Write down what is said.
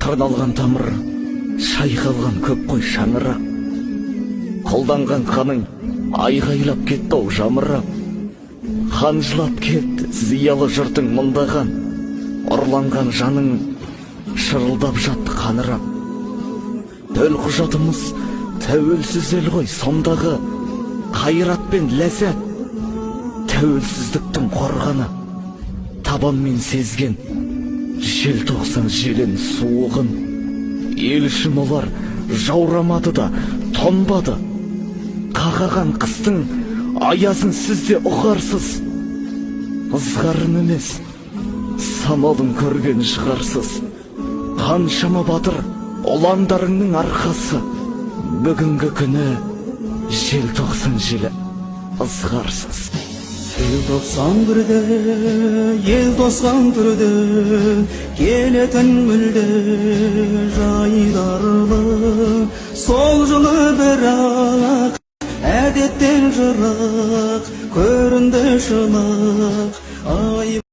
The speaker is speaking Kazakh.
тырналған тамыр, шайқалған көк қой шаңырақ. Қолданған қаның айғайлап кетті-ау жамырап. Қан жылап кетті зиялы жұртың мұндаған. Ұрланған жаның шырылдап жатты қанырап. Төл құжатымыз тәуелсіз ел ғой сондағы. Қайрат пен ләззат тәуелсіздіктің қорғаны. Табанмен сезген желтоқсан желін суығын. Ел үшін олар жаурамады да тонбады. Қағаған қыстың аязын сізде ұғарсыз. Ызғарын емес самалын көрген шығарсыз. Қаншама батыр ұландарыңның арқасы. Бүгінгі күні желтоқсан желі ызғарсыз. Желтоқсан бірде, ел тосқан түрде, келетін мүлде жайдарлы. Сол жылы бірақ әдеттен жырақ, көрінді шынық.